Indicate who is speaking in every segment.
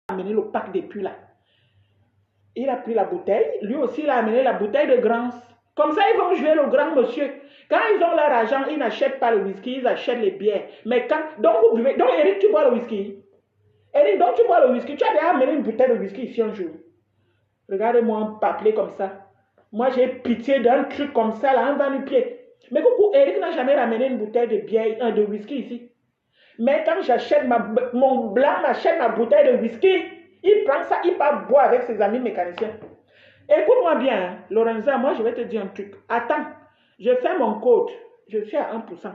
Speaker 1: amené le pack depuis là. Il a pris la bouteille. Lui aussi, il a amené la bouteille de Grance. Comme ça, ils vont jouer le grand monsieur. Quand ils ont leur argent, ils n'achètent pas le whisky, ils achètent les bières. Mais quand... Donc, vous buvez... Donc, Eric, tu bois le whisky. Eric, donc tu bois le whisky. Tu as déjà amené une bouteille de whisky ici un jour. Regarde-moi empâtelé comme ça. Moi, j'ai pitié d'un truc comme ça, là, un va-nu-pied. Mais coucou, Eric n'a jamais ramené une bouteille de bière, de whisky ici. Mais quand j'achète mon blanc m'achète ma bouteille de whisky, il prend ça, il part boire avec ses amis mécaniciens. Écoute-moi bien, hein, Lorenza, moi je vais te dire un truc. Attends, je fais mon code. Je suis à 1%.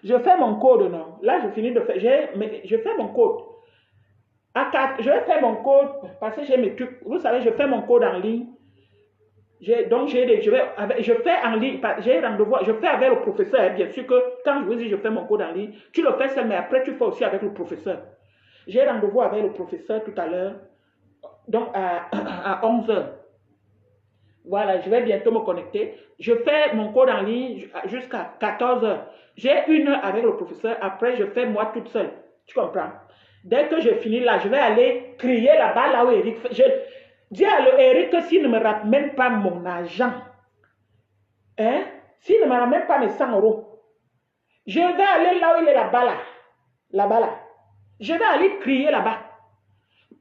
Speaker 1: Je fais mon code, non. Là, je finis de faire. Je fais mon code. À 4, je vais faire mon code parce que j'ai mes trucs. Vous savez, je fais mon code en ligne. Donc, je fais en ligne, j'ai rendez-vous, je fais avec le professeur. Bien sûr que quand je vous dis je fais mon code en ligne, tu le fais seul, mais après tu fais aussi avec le professeur. J'ai rendez-vous avec le professeur tout à l'heure, donc à 11h. Voilà, je vais bientôt me connecter. Je fais mon code en ligne jusqu'à 14h. J'ai 1 heure avec le professeur, après je fais moi toute seule. Tu comprends? Dès que je finis là, je vais aller crier là-bas, là où Eric fait. Dis à Eric que s'il ne me ramène pas mon argent, hein, s'il ne me ramène pas mes 100 euros, je vais aller là où il est là-bas là. Là-bas là. Je vais aller crier là-bas.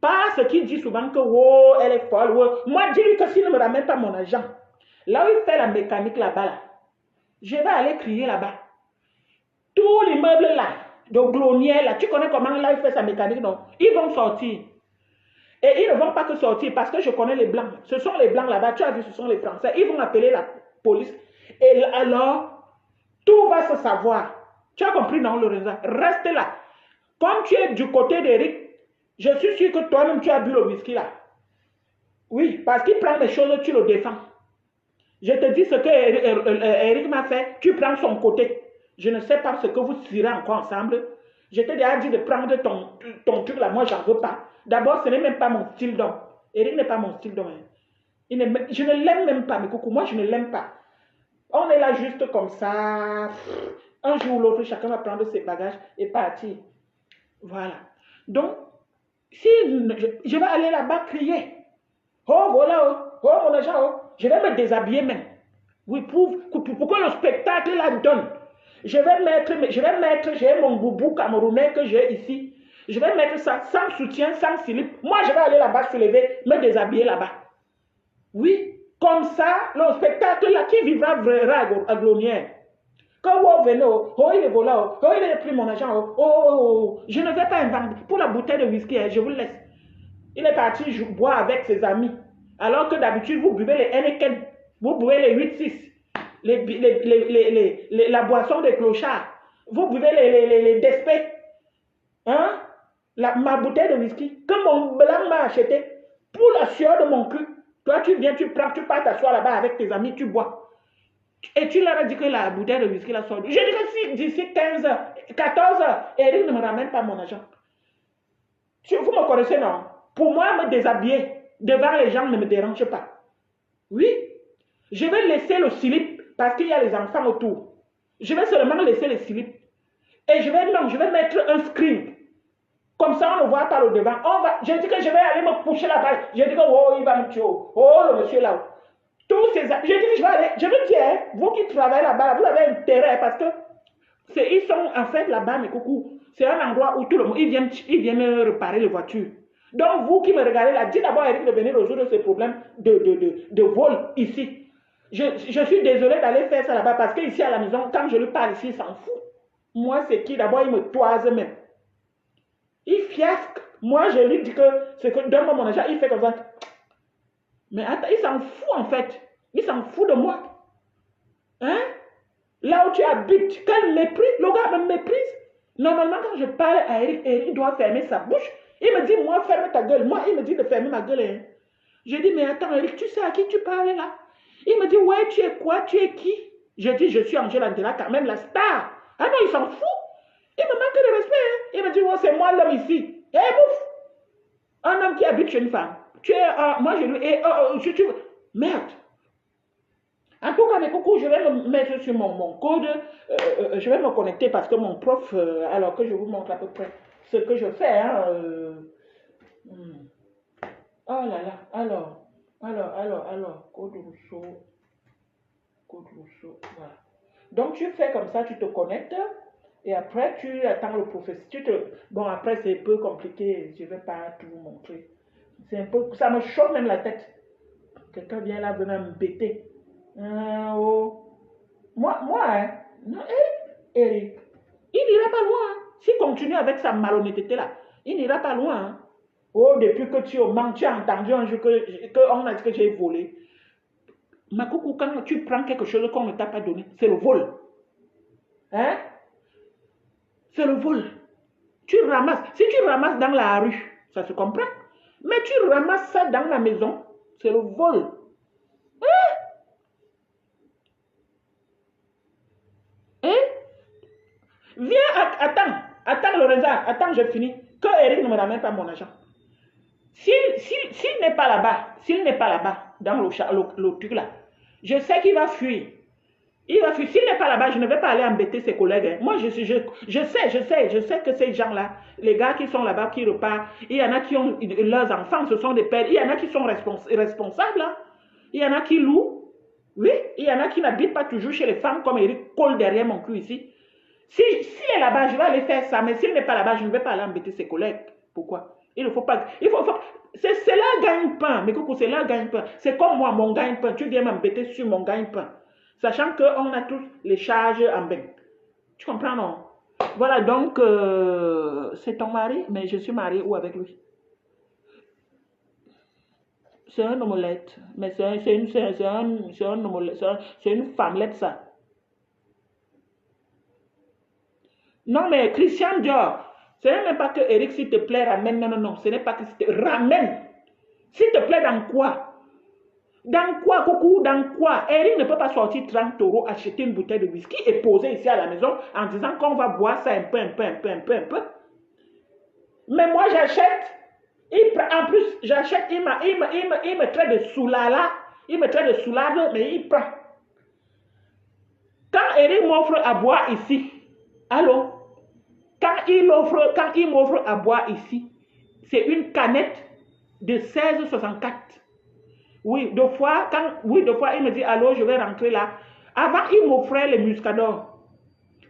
Speaker 1: Pas ce qu'il dit souvent que oh, elle est folle. Oh. Moi, dis-lui que s'il ne me ramène pas mon argent, là où il fait la mécanique là-bas là, je vais aller crier là-bas. Tous les meubles là, de Glonière là, tu connais comment là il fait sa mécanique, non? Ils vont sortir. Et ils ne vont pas que sortir parce que je connais les Blancs. Ce sont les Blancs là-bas, tu as vu, ce sont les Français. Ils vont appeler la police. Et alors, tout va se savoir. Tu as compris, non, Lorenza? Reste là. Comme tu es du côté d'Eric, je suis sûr que toi-même, tu as bu le whisky là. Oui, parce qu'il prend les choses, tu le défends. Je te dis ce que Eric m'a fait, tu prends son côté. Je ne sais pas ce que vous tirez encore ensemble. Je t'ai déjà dit de prendre ton truc là, moi j'en veux pas. D'abord, ce n'est même pas mon style d'homme. Eric n'est pas mon style d'homme. Je ne l'aime même pas, mais coucou, moi je ne l'aime pas. On est là juste comme ça. Un jour ou l'autre, chacun va prendre ses bagages et partir. Voilà. Donc, si je vais aller là-bas crier. Oh, voilà, oh, oh, mon agent, oh. Je vais me déshabiller même. Oui, pour que le spectacle là donne. Je vais mettre, j'ai mon boubou camerounais que j'ai ici. Je vais mettre ça sans soutien, sans slip. Moi, je vais aller là-bas se lever, me déshabiller là-bas. Oui, comme ça, le spectacle là, qui vivra à Glonière. Quand vous venez, oh, il est volé, oh, il a pris mon argent, oh, je ne vais pas inventer. Pour la bouteille de whisky, je vous laisse. Il est parti boire avec ses amis. Alors que d'habitude, vous buvez les Heineken, vous buvez les 8-6. La boisson des clochards. Vous buvez les Despé. Hein? Ma bouteille de whisky que mon blanc m'a acheté pour la sueur de mon cul. Toi, tu viens, tu prends, tu pars t'asseoir là-bas avec tes amis, tu bois. Et tu leur as dit que la bouteille de whisky la sort. Je dis que si d'ici 15h, 14h, Eric ne me ramène pas mon argent. Vous me connaissez, non? Pour moi, me déshabiller devant les gens ne me dérange pas. Oui, je vais laisser le slip parce qu'il y a les enfants autour. Je vais seulement laisser le slip. Et je vais mettre un screen. Comme ça, on ne voit pas le devant. Je dis que je vais aller me coucher là-bas. Je dis que, oh, il va me tuer. Oh, le monsieur là. Tous ces... Je dis que je vais aller. Je veux dire, vous qui travaillez là-bas, vous avez intérêt parce que ils sont en fait là-bas, mais coucou. C'est un endroit où tout le monde, ils viennent réparer les voitures. Donc, vous qui me regardez là, dites d'abord à Eric de venir résoudre ces problèmes de vol ici. Je suis désolée d'aller faire ça là-bas parce qu'ici à la maison, quand je lui parle ici, il s'en fout. Moi, c'est qui d'abord, il me toise même. Il fiasque. Moi, je lui dis que donne-moi mon argent, il fait comme ça. Mais attends, il s'en fout en fait. Il s'en fout de moi. Hein? Là où tu habites, quel mépris. Le gars me méprise. Normalement, quand je parle à Eric, Eric doit fermer sa bouche. Il me dit, moi, ferme ta gueule. Moi, il me dit de fermer ma gueule. Hein. Je dis, mais attends, Eric, tu sais à qui tu parles là? Il me dit, ouais, tu es quoi? Tu es qui? Je dis, je suis Angèle Andela, quand même la star. Ah non, il s'en fout. Il me manque de respect. Hein. Il me dit, oh, c'est moi l'homme ici. Eh, bouf! Un homme qui habite chez une femme. Tu es, moi, je lui, merde. En tout cas, mes coucous, je vais me mettre sur mon code. Je vais me connecter parce que mon prof, alors que je vous montre à peu près ce que je fais. Hein, alors, Code Rousseau, voilà. Donc, tu fais comme ça, tu te connectes, et après, tu attends le professeur. Bon, après, c'est un peu compliqué, je ne vais pas tout vous montrer. C'est un peu, ça me choque même la tête. Quelqu'un vient là, venir me bêter. Oh. Moi, hein, non, Eric, il n'ira pas loin. Hein. S'il continue avec sa malhonnêteté là, il n'ira pas loin. Hein. Oh, depuis que tu as entendu un jour qu'on a dit que j'ai volé. Ma coucou, quand tu prends quelque chose qu'on ne t'a pas donné, c'est le vol. Hein? C'est le vol. Tu ramasses. Si tu ramasses dans la rue, ça se comprend. Mais tu ramasses ça dans la maison, c'est le vol. Hein? Hein? Viens, attends Lorenza, attends, j'ai fini. Que Eric ne me ramène pas mon argent. S'il n'est pas là-bas, dans le truc là, je sais qu'il va fuir. Il va fuir. S'il n'est pas là-bas, je ne vais pas aller embêter ses collègues. Hein. Moi, je sais que ces gens-là, les gars qui sont là-bas, qui repartent, il y en a qui ont leurs enfants, ce sont des pères, il y en a qui sont responsables, hein. Il y en a qui louent, oui, il y en a qui n'habitent pas toujours chez les femmes, comme Eric colle derrière mon cul ici. S'il est là-bas, je vais aller faire ça, mais s'il n'est pas là-bas, je ne vais pas aller embêter ses collègues. Pourquoi? Il ne faut pas. C'est leur gagne-pain, mais coucou, c'est leur gagne-pain. C'est comme moi, mon gagne-pain. Tu viens m'embêter sur mon gagne-pain. Sachant qu'on a tous les charges en bain. Tu comprends, non? Voilà, donc, c'est ton mari, mais je suis mariée ou avec lui? C'est un omelette, mais c'est une femmelette, ça. Non, mais Christian Dior, ce n'est même pas que Eric, s'il te plaît, ramène. Non, ce n'est pas que s'il te ramène. S'il te plaît, dans quoi? Dans quoi, coucou, dans quoi? Eric ne peut pas sortir 30 €, acheter une bouteille de whisky et poser ici à la maison en disant qu'on va boire ça un peu. Mais moi, j'achète. En plus, j'achète, il me traite de soulala. Il me traite de soulade, mais il prend. Quand Eric m'offre à boire ici, allô? Quand il m'offre à boire ici, c'est une canette de 16,64. Oui, deux fois, il me dit, allô, je vais rentrer là. Avant, il m'offrait le muscador.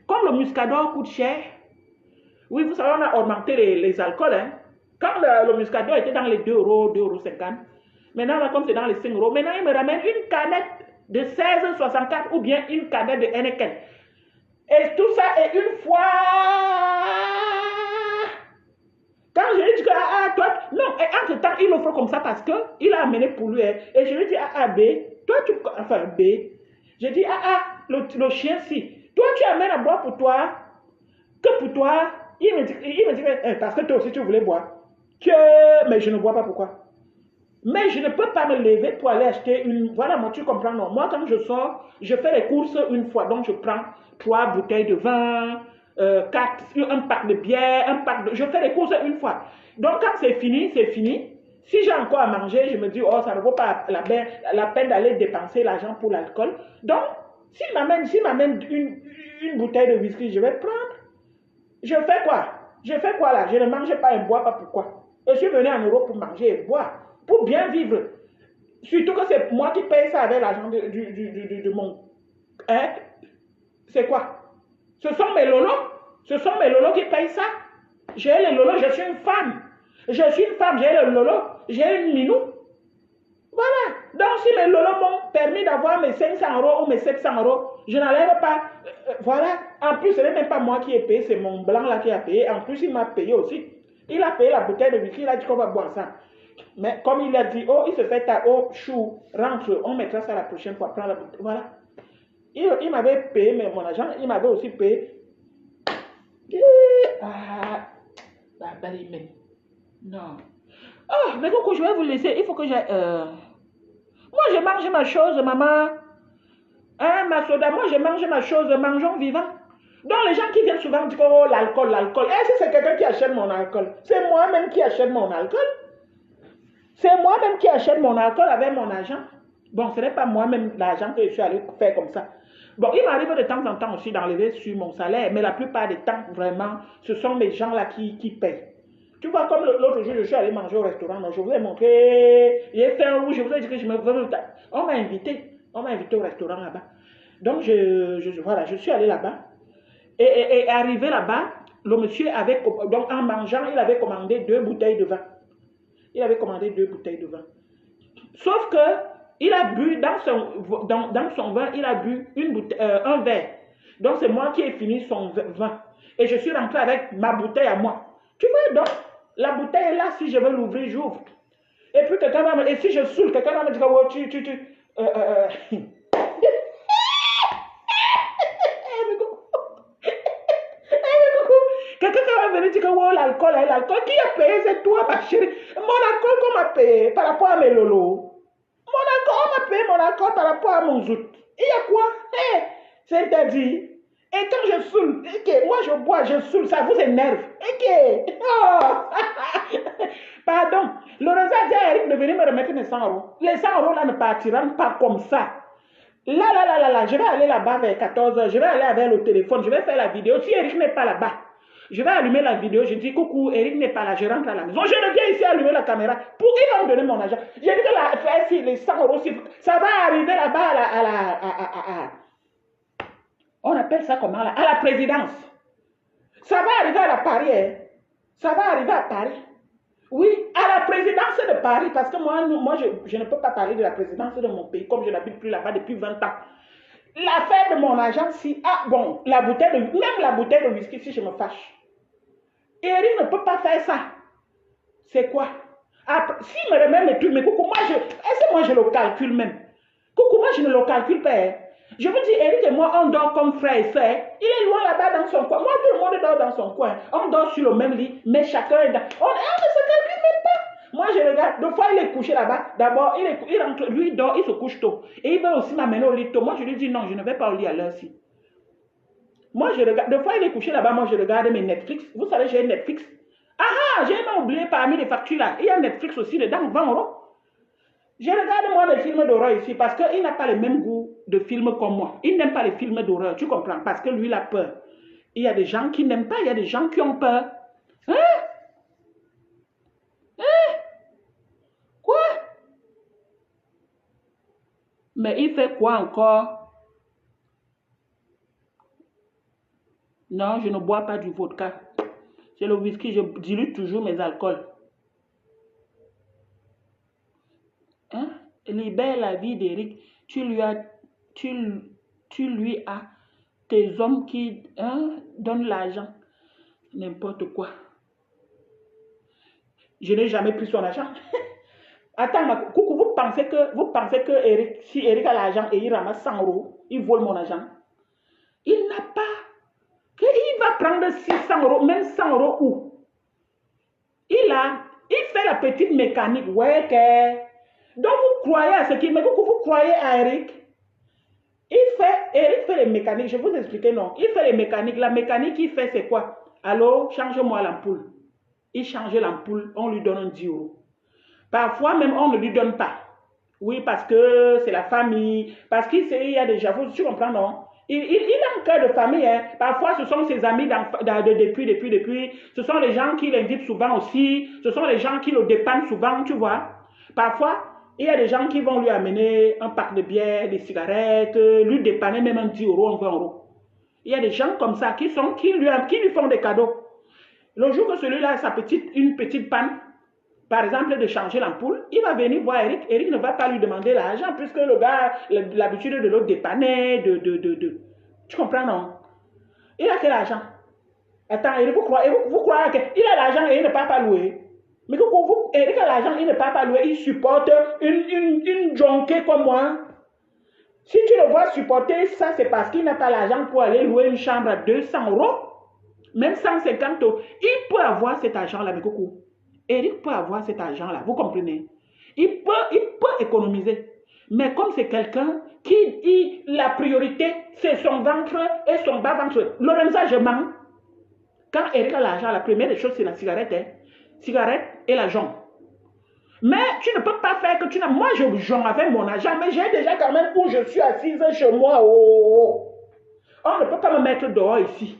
Speaker 1: Comme le muscador coûte cher, oui, vous savez, on a augmenté les alcools. Hein. Quand le muscador était dans les 2 €, 2,50 €, maintenant, là, comme c'est dans les 5 €, maintenant, il me ramène une canette de 16,64 ou bien une canette de Heineken. Et tout ça est une fois. Quand je lui dis que, toi, non, et entre-temps, il m'offre comme ça parce qu'il a amené pour lui. Hein, et je lui dis, B, toi, enfin, B. Je dis, le chien, si. Toi, tu amènes à boire pour toi, que pour toi. Il me dit parce que toi aussi, tu voulais boire. Mais je ne bois pas, pourquoi? Mais je ne peux pas me lever pour aller acheter une. Voilà, moi, tu comprends, non? Moi, quand je sors, je fais les courses une fois. Donc, je prends 3 bouteilles de vin, 4, un pack de bière, je fais les courses une fois. Donc, quand c'est fini, c'est fini. Si j'ai encore à manger, je me dis, oh, ça ne vaut pas la peine d'aller dépenser l'argent pour l'alcool. Donc, s'il m'amène une bouteille de whisky, je vais prendre. Je fais quoi là? Je ne mange pas et ne bois pas, pourquoi? Je suis venu en Europe pour manger et boire, pour bien vivre. Surtout que c'est moi qui paye ça avec l'argent de mon... Hein? C'est quoi? Ce sont mes lolos qui payent ça. J'ai les lolos, je suis une femme. J'ai le lolo, j'ai une minou. Voilà. Donc si les lolos m'ont permis d'avoir mes 500 € ou mes 700 €, je n'enlève pas. Voilà. En plus, ce n'est même pas moi qui ai payé, c'est mon blanc là qui a payé. En plus, il m'a payé aussi. Il a payé la bouteille de whisky, il a dit qu'on va boire ça. Mais comme il a dit, oh, il se fait ta, oh, chou, rentre, on mettra ça la prochaine fois, prends la bouteille. Voilà. Il m'avait payé mon argent, il m'avait aussi payé. Non. Oh, mais coucou, je vais vous laisser. Il faut que j'aille. Moi, je mange ma chose, maman. Hein, ma soda, moi, je mange ma chose, mangeons vivant. Donc, les gens qui viennent souvent dire, oh, l'alcool. Est-ce que c'est quelqu'un qui achète mon alcool? C'est moi-même qui achète mon alcool. C'est moi-même qui achète mon alcool avec mon argent. Bon, ce n'est pas moi-même l'argent que je suis allé faire comme ça. Bon, il m'arrive de temps en temps aussi d'enlever sur mon salaire, mais la plupart des temps, vraiment, ce sont mes gens là qui payent. Tu vois, comme l'autre jour, je suis allé manger au restaurant, donc je vous ai montré, j'ai fait un rouge, je vous ai dit que je me veux. On m'a invité au restaurant là-bas. Donc, voilà, je suis allé là-bas. Et arrivé là-bas, le monsieur avait, donc en mangeant, il avait commandé 2 bouteilles de vin. Il avait commandé 2 bouteilles de vin. Sauf que, il a bu, dans son vin, il a bu un verre. Donc, c'est moi qui ai fini son vin. Et je suis rentré avec ma bouteille à moi. Tu vois, donc, la bouteille est là, si je veux l'ouvrir, j'ouvre. Et puis, quelqu'un va me... Et si je saoule, quelqu'un va me dire, oh, quelqu'un va venir dire que oh, l'alcool, qui a payé, c'est toi, ma chérie. Mon alcool qu'on m'a payé par rapport à mes lolos. On m'a payé mon alcool par rapport à mon zout. Il y a quoi? C'est-à-dire, et quand je saoule, moi je bois, je saoule, ça vous énerve. Oh. Pardon, Lorenza a dit à Eric de venir me remettre mes 100 euros. Les 100 euros là ne partiront pas comme ça. Là, je vais aller là-bas vers 14 h, je vais aller avec le téléphone, je vais faire la vidéo. Si Eric n'est pas là-bas, je vais allumer la vidéo, je dis coucou, Eric n'est pas là, je rentre à la maison. Je reviens ici allumer la caméra pour qu'il va me donner mon argent. J'ai dit que les 100 euros, ça va arriver là-bas on appelle ça comment là? À la présidence. Ça va arriver à la Paris, hein? Ça va arriver à Paris. Oui, à la présidence de Paris, parce que moi je ne peux pas parler de la présidence de mon pays, comme je n'habite plus là-bas depuis 20 ans. L'affaire de mon agent, si, même la bouteille de whisky, si je me fâche. Eric ne peut pas faire ça. C'est quoi? S'il me remet mes trucs, mais coucou, moi je le calcule même. Coucou, moi je ne le calcule pas. Hein. Je vous dis, Eric et moi, on dort comme frère et soeur. Il est loin là-bas dans son coin. Moi, tout le monde dort dans son coin. On dort sur le même lit, mais chacun est dans... On ne se calcule même pas. Moi, je regarde. Deux fois, il est couché là-bas. D'abord, il rentre, lui, il dort, il se couche tôt. Et il veut aussi m'amener au lit tôt. Moi, je lui dis non, je ne vais pas au lit à l'heure-ci. Moi, je regarde. Deux fois, il est couché là-bas. Moi, je regarde mes Netflix. Vous savez, j'ai Netflix. J'ai même oublié parmi les factures là. Il y a Netflix aussi dedans, 20 euros. Je regarde moi les films d'horreur ici parce qu'il n'a pas le même goût de film comme moi. Il n'aime pas les films d'horreur, tu comprends? Parce que lui, il a peur. Il y a des gens qui n'aiment pas, il y a des gens qui ont peur. Quoi? Mais il fait quoi encore? Non, je ne bois pas du vodka. C'est le whisky, je dilue toujours mes alcools. Libère la vie d'Eric. Tu lui as tes hommes qui donnent l'argent. N'importe quoi. Je n'ai jamais pris son argent. Attends, coucou, vous pensez que Eric, si Eric a l'argent et il ramasse 100 euros, il vole mon argent? Il n'a pas. Il va prendre 600 euros, même 100 euros où? Il fait la petite mécanique. Ouais, donc vous croyez à ce qu'il... Mais vous croyez à Eric? Eric fait les mécaniques. Je vais vous expliquer, non. Il fait les mécaniques. La mécanique qu'il fait, c'est quoi? Allô, change-moi l'ampoule. Il change l'ampoule, on lui donne 10 euros. Parfois même, on ne lui donne pas. Oui, parce que c'est la famille. Parce qu'il y a déjà... Tu comprends, non? Il a un cœur de famille. Hein. Parfois, ce sont ses amis depuis. Ce sont les gens qui l'invitent souvent aussi. Ce sont les gens qui le dépannent souvent, tu vois. Parfois, il y a des gens qui vont lui amener un pack de bière, des cigarettes, lui dépanner même un 10 euros, un 20 euros. Il y a des gens comme ça qui lui font des cadeaux. Le jour que celui-là a une petite panne, par exemple de changer l'ampoule, il va venir voir Eric. Eric ne va pas lui demander l'argent puisque le gars a l'habitude de le dépanner, Tu comprends, non? Il a quel argent? Attends, Eric, vous croyez qu'il a l'argent et il ne peut pas louer? Mais Eric a l'argent, il ne peut pas louer, il supporte une jonquée comme moi. Si tu le vois supporter ça, c'est parce qu'il n'a pas l'argent pour aller louer une chambre à 200 euros, même 150 euros. Il peut avoir cet argent-là, mais coucou. Eric peut avoir cet argent-là, vous comprenez? Il peut économiser. Mais comme c'est quelqu'un qui, la priorité, c'est son ventre et son bas-ventre. Lorenza, je mens. Quand Eric a l'argent, la première des choses, c'est la cigarette. Hein? Cigarette et l'argent. Mais tu ne peux pas faire que tu n'as... Moi, j'en avais mon argent, mais j'ai déjà quand même où je suis assise chez moi. On ne peut pas me mettre dehors ici.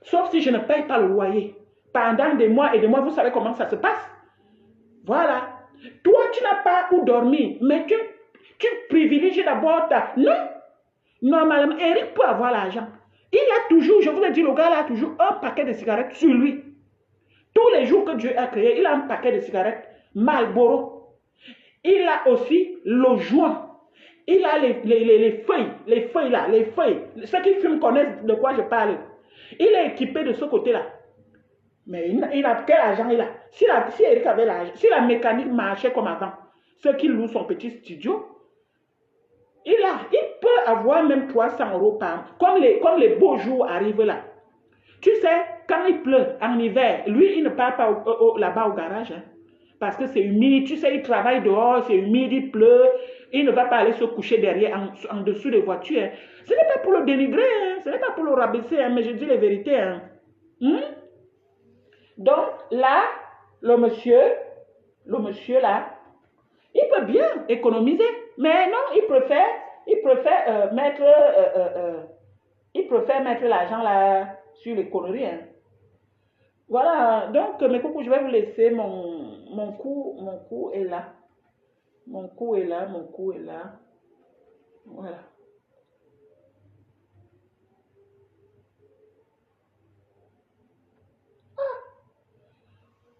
Speaker 1: Sauf si je ne paye pas le loyer. pendant des mois et des mois, vous savez comment ça se passe. Voilà. Toi, tu n'as pas où dormir, mais tu privilégies d'abord ta... Non. Normalement, Eric peut avoir l'argent. Il a toujours, je vous ai dit, le gars a toujours un paquet de cigarettes sur lui. Tous les jours que Dieu a créé, il a un paquet de cigarettes Marlboro. Il a aussi le joint. Il a les feuilles là, les feuilles. Ceux qui fument connaissent de quoi je parle. Il est équipé de ce côté-là. Mais il a quel argent il a? Si Eric avait l'argent, si la mécanique marchait comme avant, ceux qui louent son petit studio, il peut avoir même 300 € par an. Comme les beaux jours arrivent là. Tu sais, quand il pleut en hiver, lui, il ne part pas là-bas au garage. Hein, parce que c'est humide. Tu sais, il travaille dehors, c'est humide, il pleut. Il ne va pas aller se coucher derrière, en dessous des voitures. Hein. Ce n'est pas pour le dénigrer, hein, ce n'est pas pour le rabaisser, hein, mais je dis les vérités. Hein. Donc, là, le monsieur là, il peut bien économiser. Mais non, il préfère mettre l'argent là sur les conneries. Hein. Voilà, donc mes coucous, je vais vous laisser mon cou est là. Mon cou est là. Voilà.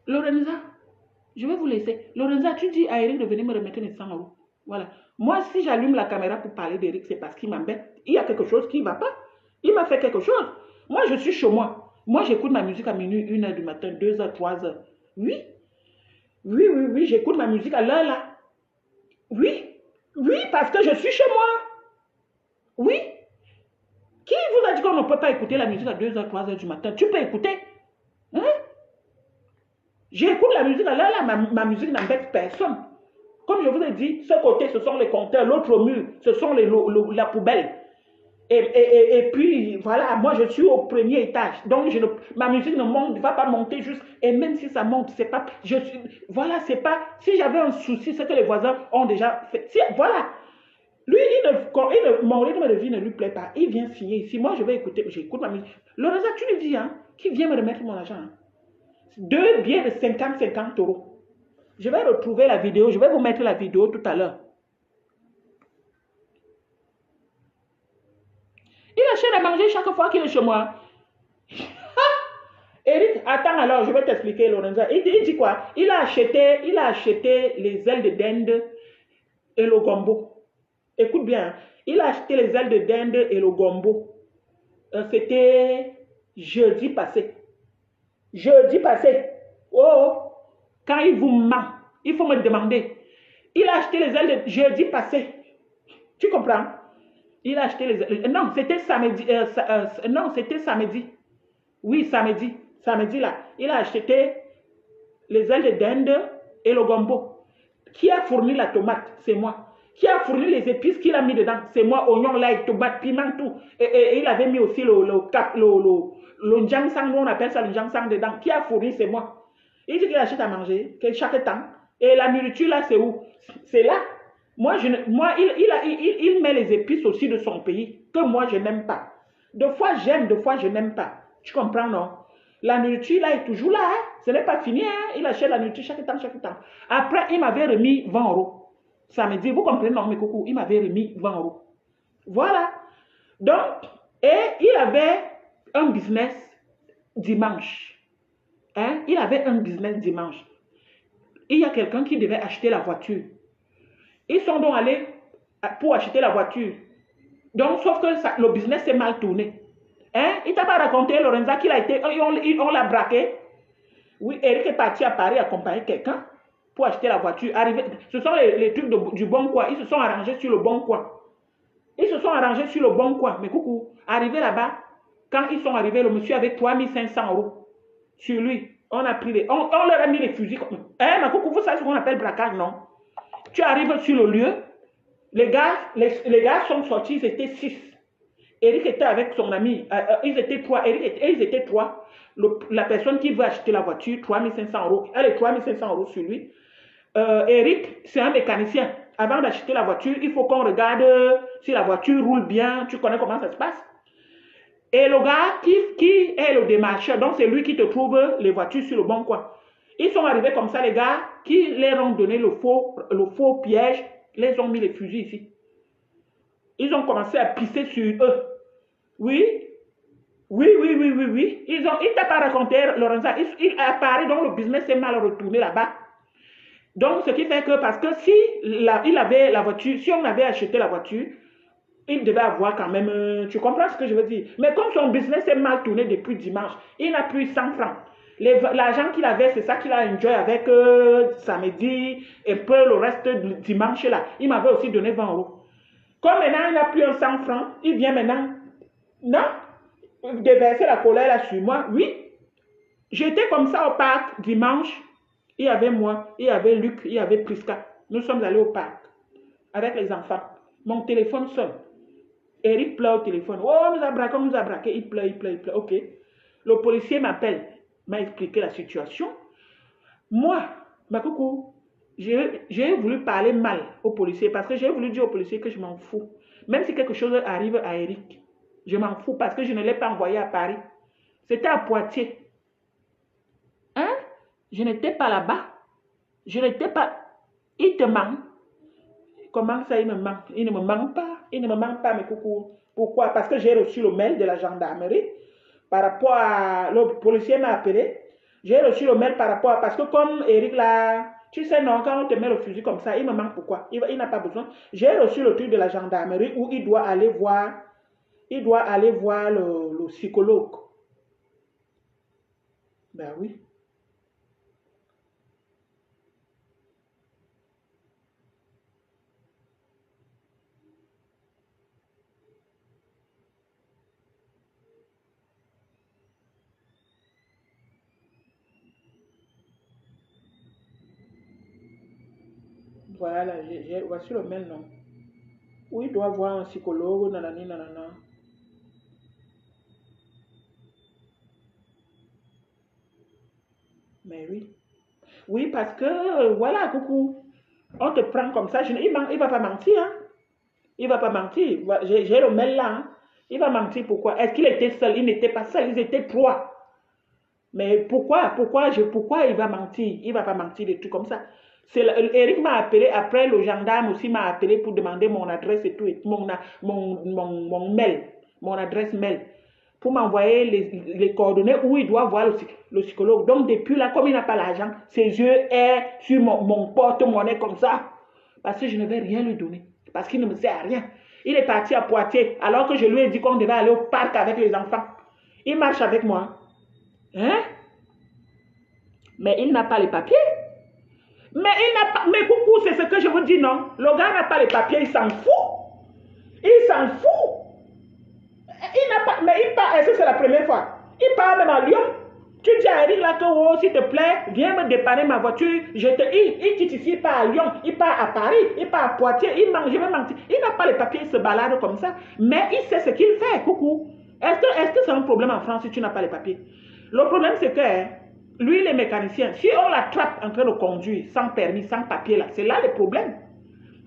Speaker 1: Lorenza, je vais vous laisser. Lorenza, tu dis à Eric de venir me remettre les 100 €. Voilà. Moi, si j'allume la caméra pour parler d'Eric, c'est parce qu'il m'embête. Il y a quelque chose qui ne va pas. Il m'a fait quelque chose. Moi, je suis chez moi. Moi, j'écoute ma musique à minuit, 1 h du matin, 2 h, 3 h. Oui, j'écoute ma musique à l'heure là. Oui, parce que je suis chez moi. Oui. Qui vous a dit qu'on ne peut pas écouter la musique à 2 h, 3 h du matin? Tu peux écouter. Hein? J'écoute la musique à l'heure là, ma musique n'embête personne. Comme je vous ai dit, ce côté, ce sont les compteurs, l'autre mur, ce sont la poubelle. Et puis, voilà, moi, je suis au premier étage. Donc, ma musique ne va pas monter juste. Et même si ça monte, c'est pas... Voilà, c'est pas... Si j'avais un souci, c'est que les voisins ont déjà fait... Voilà. Lui, mon rythme de vie ne lui plaît pas. Il vient signer ici. Moi, je vais écouter, j'écoute ma musique. Lorenza, tu lui dis, hein, qui vient me remettre mon argent. Hein. 2 billets de 50 €. Je vais retrouver la vidéo. Je vais vous mettre la vidéo tout à l'heure. Il achète à manger chaque fois qu'il est chez moi. Eric, attends alors, je vais t'expliquer, Lorenza. Il dit quoi? Il a acheté les ailes de dinde et le gombo. Écoute bien, il a acheté les ailes de dinde et le gombo. C'était jeudi passé. Jeudi passé. Oh, quand il vous ment, il faut me demander. Il a acheté les ailes de jeudi passé. Tu comprends? Il a acheté les ailes. Non, c'était samedi. Non, c'était samedi. Oui, samedi. Samedi là. Il a acheté les ailes de dinde et le gombo. Qui a fourni la tomate? C'est moi. Qui a fourni les épices qu'il a mis dedans? C'est moi. Oignon, l'ail, tomate, piment, tout. Et il avait mis aussi le njangsang, on appelle ça le njangsang dedans. Qui a fourni? C'est moi. Il dit qu'il achète à manger chaque temps. Et la nourriture là, c'est où? C'est là. Il met les épices aussi de son pays que moi je n'aime pas. Des fois j'aime, des fois je n'aime pas. Tu comprends, non? La nourriture là est toujours là. Hein? Ce n'est pas fini. Hein? Il achète la nourriture chaque temps. Après, il m'avait remis 20 €. Ça me dit, vous comprenez, non, mes coucous, il m'avait remis 20 €. Voilà. Donc, et il avait un business dimanche. Hein? Il avait un business dimanche. Il y a quelqu'un qui devait acheter la voiture. Ils sont donc allés pour acheter la voiture. Donc, sauf que le business s'est mal tourné. Hein? Il t'a pas raconté, Lorenza, qu'il a été... On l'a braqué. Oui, Eric est parti à Paris accompagner quelqu'un pour acheter la voiture. Ce sont les trucs du bon coin. Ils se sont arrangés sur le bon coin. Mais coucou, arrivé là-bas, quand ils sont arrivés, le monsieur avait 3500 € sur lui. On leur a mis les fusils. Hein, ma coucou, vous savez ce qu'on appelle braquage, non? Tu arrives sur le lieu, les gars sont sortis, ils étaient 6. Eric était avec son ami, ils étaient 3. Ils étaient 3. La personne qui veut acheter la voiture, 3500 €. Elle est 3500 € sur lui. Eric, c'est un mécanicien. Avant d'acheter la voiture, il faut qu'on regarde si la voiture roule bien. Tu connais comment ça se passe? Et le gars qui est le démarcheur, donc c'est lui qui te trouve les voitures sur le bon coin. Ils sont arrivés comme ça, les gars, qui leur ont donné le faux piège, les ont mis les fusils ici. Ils ont commencé à pisser sur eux. Oui, oui. Il ne t'a pas raconté, Lorenzo, il apparaît, donc le business est mal retourné là-bas. Donc, ce qui fait que, parce que si il avait la voiture, si on avait acheté la voiture, il devait avoir quand même, tu comprends ce que je veux dire? Mais comme son business est mal tourné depuis dimanche, il n'a plus 100 francs. L'argent qu'il avait, c'est ça qu'il a enjoy avec samedi et peu le reste du dimanche là. Il m'avait aussi donné 20 euros. Comme maintenant, il n'a plus un 100 francs, il vient maintenant, non, déverser la colère là sur moi. Oui, j'étais comme ça au parc dimanche. Il y avait moi, il y avait Luc, il y avait Prisca. Nous sommes allés au parc avec les enfants. Mon téléphone sonne. Eric pleure au téléphone. Oh, on nous a braqué, il pleure. Ok. Le policier m'appelle, m'a expliqué la situation. Moi, ma coucou, j'ai voulu parler mal au policier parce que j'ai voulu dire au policier que je m'en fous. Même si quelque chose arrive à Eric, je m'en fous parce que je ne l'ai pas envoyé à Paris. C'était à Poitiers. Hein? Je n'étais pas là-bas. Je n'étais pas... Il te manque. Comment ça, il me manque? Il ne me manque pas. Il ne me manque pas, mes coucou. Pourquoi? Parce que j'ai reçu le mail de la gendarmerie par rapport à... Le policier m'a appelé. J'ai reçu le mail par rapport à... Parce que comme Eric là... Tu sais, non, quand on te met le fusil comme ça, il me manque pourquoi? Il n'a pas besoin. J'ai reçu le truc de la gendarmerie où il doit aller voir... Il doit aller voir le psychologue. Ben oui. Voilà, voici le mail, non. Où il doit voir un psychologue, nanani, nanana. Mais oui. Oui, parce que, voilà, coucou. On te prend comme ça. Il ne va pas mentir. Hein. Il ne va pas mentir. J'ai le mail là. Hein. Il va mentir pourquoi? Est-ce qu'il était seul? Il n'était pas seul. Ils étaient trois. Mais pourquoi il va mentir? Il ne va pas mentir des trucs comme ça. Eric m'a appelé, après le gendarme aussi m'a appelé pour demander mon adresse et tout, et mon mail, mon adresse mail, pour m'envoyer les coordonnées où il doit voir le psychologue. Donc depuis là, comme il n'a pas l'argent, ses yeux sont sur mon porte-monnaie comme ça, parce que je ne vais rien lui donner, parce qu'il ne me sert à rien. Il est parti à Poitiers, alors que je lui ai dit qu'on devait aller au parc avec les enfants. Il marche avec moi. Hein? Mais il n'a pas les papiers. Mais il n'a pas... Mais coucou, c'est ce que je vous dis, non? Le gars n'a pas les papiers, il s'en fout. Il s'en fout. Il n'a pas... Mais il part... Est-ce que c'est la première fois? Il part même à Lyon. Tu dis à Eric là que, oh, s'il te plaît, viens me dépanner ma voiture. Il quitte ici, il part à Lyon, il part à Paris, il part à Poitiers, je vais mentir. Il n'a pas les papiers, il se balade comme ça. Mais il sait ce qu'il fait, coucou. Est-ce que c'est un problème en France si tu n'as pas les papiers? Le problème, c'est que lui, les mécaniciens, si on l'attrape en train de conduire sans permis, sans papier, là, c'est là le problème.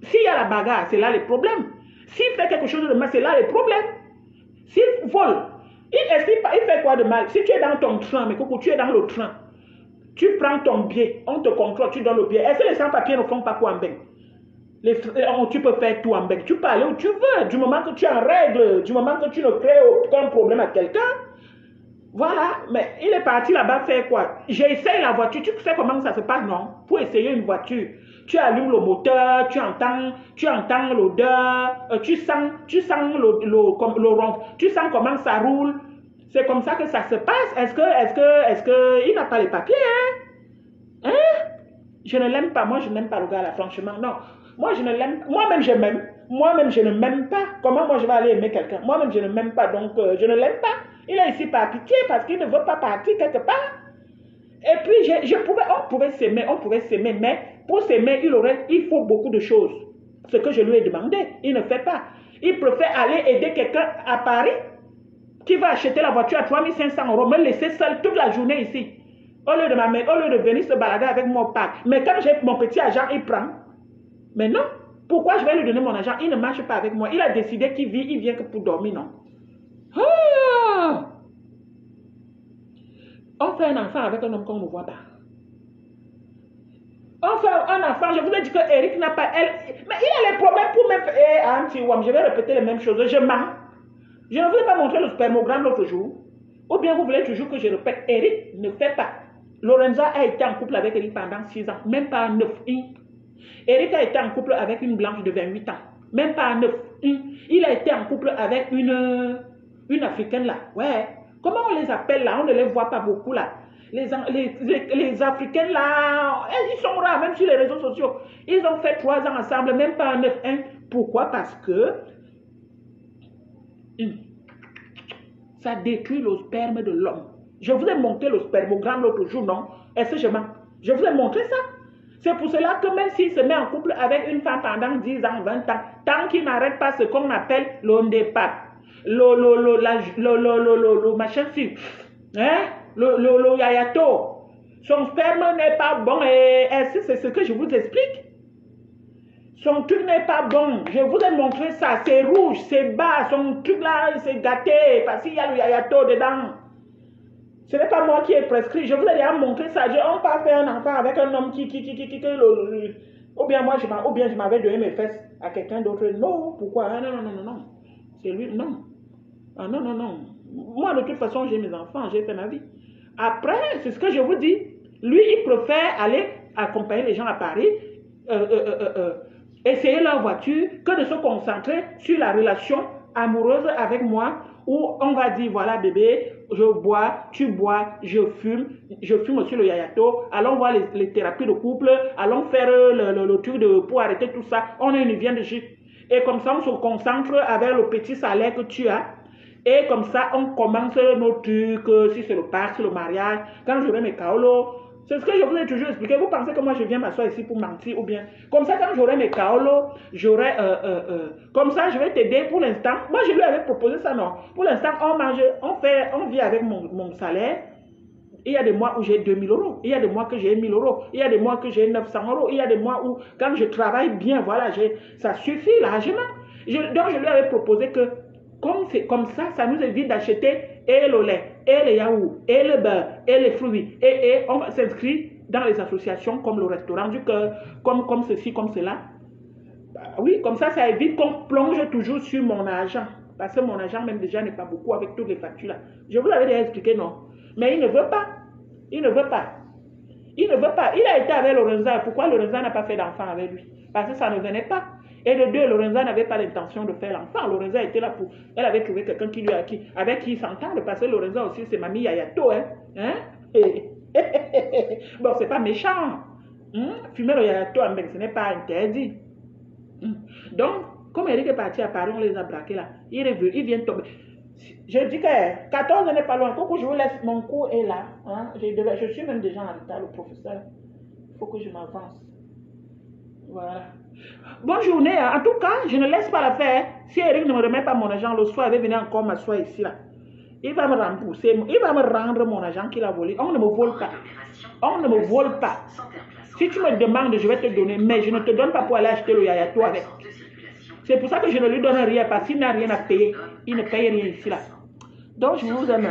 Speaker 1: S'il y a la bagarre, c'est là le problème. S'il fait quelque chose de mal, c'est là le problème. S'il vole, il fait quoi de mal? Si tu es dans ton train, mais coucou, tu es dans le train, tu prends ton billet, on te contrôle, tu donnes le billet. Est-ce que les sans-papiers ne font pas quoi en bain? Tu peux faire tout en bain. Tu peux aller où tu veux. Du moment que tu es en règle, du moment que tu ne crées aucun problème à quelqu'un, voilà, mais il est parti là-bas faire quoi? J'essaye la voiture, tu sais comment ça se passe, non? Pour essayer une voiture, tu allumes le moteur, tu entends l'odeur, tu sens le ronfle, tu sens comment ça roule. C'est comme ça que ça se passe. Est-ce que il n'a pas les papiers, hein? Hein? Je ne l'aime pas, moi je n'aime pas le gars là, franchement, non. Moi je ne l'aime pas, moi-même je m'aime, moi-même je ne m'aime pas. Comment moi je vais aller aimer quelqu'un? Moi-même je ne m'aime pas, donc je ne l'aime pas. Il est ici par pitié parce qu'il ne veut pas partir quelque part. Et puis on pouvait s'aimer, mais pour s'aimer, il faut beaucoup de choses. Ce que je lui ai demandé, il ne fait pas. Il préfère aller aider quelqu'un à Paris qui va acheter la voiture à 3500 €, me laisser seul toute la journée ici. Au lieu de venir se balader avec mon parc. Mais quand j'ai mon petit argent, il prend. Mais non, pourquoi je vais lui donner mon argent? Il ne marche pas avec moi. Il a décidé qu'il vient que pour dormir, non? Ah! On fait un enfant avec un homme qu'on ne voit pas. On fait un enfant, je vous ai dit que Eric n'a pas... mais il a les problèmes pour me faire... je vais répéter les mêmes choses, je mens. Je ne vous ai pas montré le spermogramme l'autre jour. Ou bien vous voulez toujours que je répète, Eric ne fait pas. Lorenza a été en couple avec Eric pendant 6 ans, même pas 9. Eric a été en couple avec une blanche de 28 ans, même pas 9. Il a été en couple avec une africaine là. Ouais. Comment on les appelle là? On ne les voit pas beaucoup là. Les Africains là, ils sont rares, même sur les réseaux sociaux. Ils ont fait 3 ans ensemble, même pas 9. Pourquoi? Parce que ça détruit le sperme de l'homme. Je vous ai montré le spermogramme l'autre jour, non? Est-ce que je mens? Je vous ai montré ça. C'est pour cela que même s'il se met en couple avec une femme pendant 10 ans, 20 ans, tant qu'il n'arrête pas ce qu'on appelle l'ondépat, le machin sur, hein? Le yayato, son sperme n'est pas bon. Et c'est ce que je vous explique. Son truc n'est pas bon. Je vous ai montré ça. C'est rouge, c'est bas. Son truc là, il s'est gâté parce qu'il y a le yayato dedans. Ce n'est pas moi qui ai prescrit. Je vous ai déjà montré ça. On ne peut pas faire un enfant avec un homme ou bien moi, je m'avais donné mes fesses à quelqu'un d'autre. Non, pourquoi? Ah, non. C'est lui, non. Ah, non. Moi, de toute façon, j'ai mes enfants, j'ai fait ma vie. Après, c'est ce que je vous dis. Lui, il préfère aller accompagner les gens à Paris, essayer leur voiture, que de se concentrer sur la relation amoureuse avec moi, où on va dire, voilà bébé, je bois, tu bois, je fume aussi le yayato, allons voir les thérapies de couple, allons faire le truc pour arrêter tout ça, on a une viande de jus. Et comme ça, on se concentre avec le petit salaire que tu as. Et comme ça, on commence nos trucs, si c'est le parc, si le mariage, quand j'aurai mes kaolos. C'est ce que je vous ai toujours expliqué. Vous pensez que moi, je viens m'asseoir ici pour mentir ou bien? Comme ça, quand j'aurai mes kaolos, j'aurai... comme ça, je vais t'aider pour l'instant. Moi, je lui avais proposé ça, non. Pour l'instant, on mange, on vit avec mon salaire. Il y a des mois où j'ai 2000 euros. Il y a des mois que j'ai 1000 euros. Il y a des mois que j'ai 900 euros. Il y a des mois où, quand je travaille bien, voilà, ça suffit largement. Donc, je lui avais proposé que, comme ça, ça nous évite d'acheter et le lait, et le yaourt, et le beurre, et les fruits. Et on va s'inscrire dans les associations comme le restaurant du cœur, comme ceci, comme cela. Bah, oui, comme ça, ça évite qu'on plonge toujours sur mon argent. Parce que mon argent, même déjà, n'est pas beaucoup avec toutes les factures là. Je vous l'avais déjà expliqué, non? Mais il ne veut pas. Il ne veut pas. Il ne veut pas. Il a été avec Lorenza. Pourquoi Lorenza n'a pas fait d'enfant avec lui? Parce que ça ne venait pas. Et de deux, Lorenza n'avait pas l'intention de faire l'enfant. Lorenza était là pour... Elle avait trouvé quelqu'un avec qui il s'entende. Parce que Lorenza aussi, c'est mamie Yayato. Bon, c'est pas méchant. Fumer le Yayato, ce n'est pas interdit. Donc, comme Eric est parti à Paris, on les a braqués là. Il est venu, il vient tomber. Je dis que 14 n'est pas loin. Quand je vous laisse, mon cours est là. Je suis même déjà en retard, le professeur. Il faut que je m'avance. Voilà. Bonne journée. En tout cas, je ne laisse pas la faire. Si Eric ne me remet pas mon argent le soir, il va venir encore m'asseoir ici là. Il va me rembourser. Il va me rendre mon argent qu'il a volé. On ne me vole pas. On ne me vole pas. Si tu me demandes, je vais te donner. Mais je ne te donne pas pour aller acheter le yayato avec. C'est pour ça que je ne lui donne rien. Parce qu'il n'a rien à payer. Il ne paye rien ici là. Donc je vous aime.